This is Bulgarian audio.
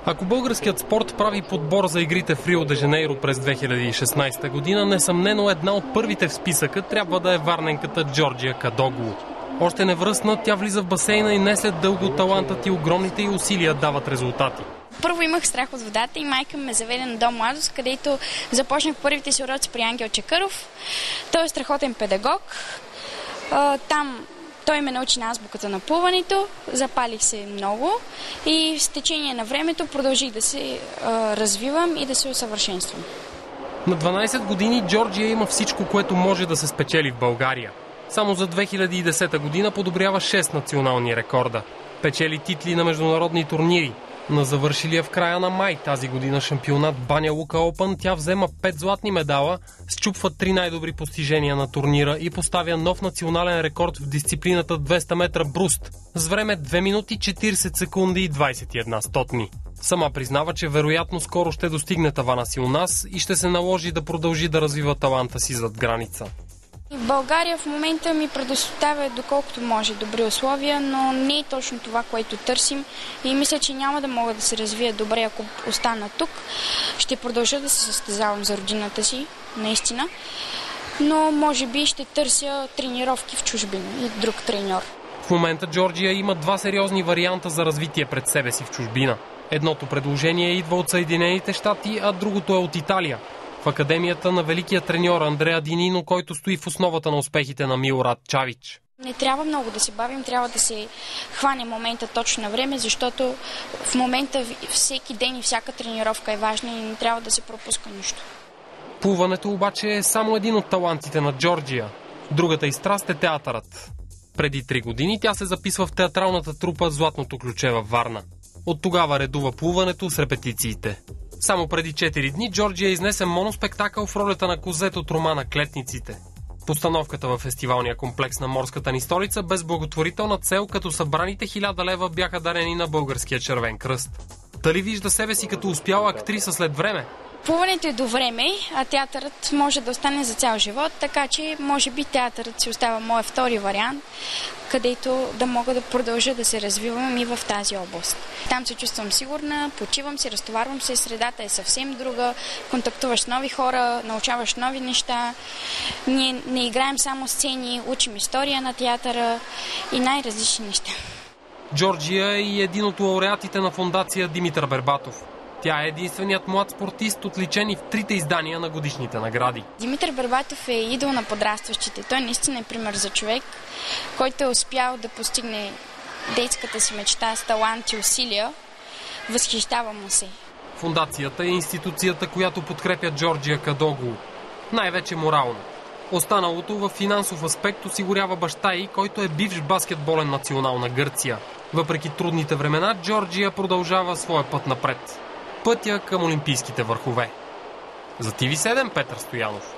Ако българският спорт прави подбор за игрите в Рио де Жанейро през 2016 година, несъмнено една от първите в списъка трябва да е варненката Джорджия Кадоглу. Още невръстна, тя влиза в басейна и не след дълго талантът и огромните й усилия дават резултати. Първо имах страх от водата и майка ме заведе на Дом Младост, където започнах първите си уроци при Ангел Чакъров. Той е страхотен педагог. Там той ме научи на азбуката на плуването, запалих се много и с течение на времето продължих да се развивам и да се усъвършенствам. На 12 години Джорджия има всичко, което може да се спечели в България. Само за 2010 година подобрява 6 национални рекорда. Печели титли на международни турнири. На завършилия в края на май тази година шампионат Баня Лука Опън тя взема 5 златни медала, счупва 3 най-добри постижения на турнира и поставя нов национален рекорд в дисциплината 200 метра бруст с време 2 минути 40 секунди и 21 стотни. Сама признава, че вероятно скоро ще достигне тавана си у нас и ще се наложи да продължи да развива таланта си зад граница. България в момента ми предоставя доколкото може добри условия, но не е точно това, което търсим и мисля, че няма да мога да се развия добре, ако остана тук. Ще продължа да се състезавам за родината си, наистина, но може би ще търся тренировки в чужбина и друг треньор. В момента Джорджия има 2 сериозни варианта за развитие пред себе си в чужбина. Едното предложение идва от Съединените щати, а другото е от Италия. В академията на великия треньор Андреа Динино, който стои в основата на успехите на Милорад Чавич. Не трябва много да се бавим, трябва да се хване момента точно на време, защото в момента всеки ден и всяка тренировка е важна и не трябва да се пропуска нищо. Плуването обаче е само един от талантите на Джорджия. Другата й страст е театърът. Преди 3 години тя се записва в театралната трупа Златното ключе във Варна. От тогава редува плуването с репетициите. Само преди 4 дни Джорджия изнесе моноспектакъл в ролята на Козет от романа Клетниците. Постановката във фестивалния комплекс на морската ни столица без благотворителна цел, като събраните 1000 лева бяха дарени на Българския червен кръст. Дали вижда себе си като успяла актриса след време? Плуването е до време, а театърът може да остане за цял живот, така че може би театърът си остава моят втори вариант, където да мога да продължа да се развивам и в тази област. Там се чувствам сигурна, почивам се, разтоварвам се, средата е съвсем друга, контактуваш с нови хора, научаваш нови неща. Ние не играем само сцени, учим история на театъра и най-различни неща. Джорджия е и един от лауреатите на фондация Димитър Бербатов. Тя е единственият млад спортист, отличен и в 3 издания на годишните награди. Димитър Бербатов е идол на подрастващите. Той наистина е пример за човек, който е успял да постигне детската си мечта с талант и усилия. Възхищава му се. Фондацията е институцията, която подкрепя Джорджия Кадоглу. Най-вече морално. Останалото в финансов аспект осигурява баща й, който е бивш баскетболен национал на Гърция. Въпреки трудните времена, Джорджия продължава своя път напред. Пътя към олимпийските върхове. За TV7 Петър Стоянов.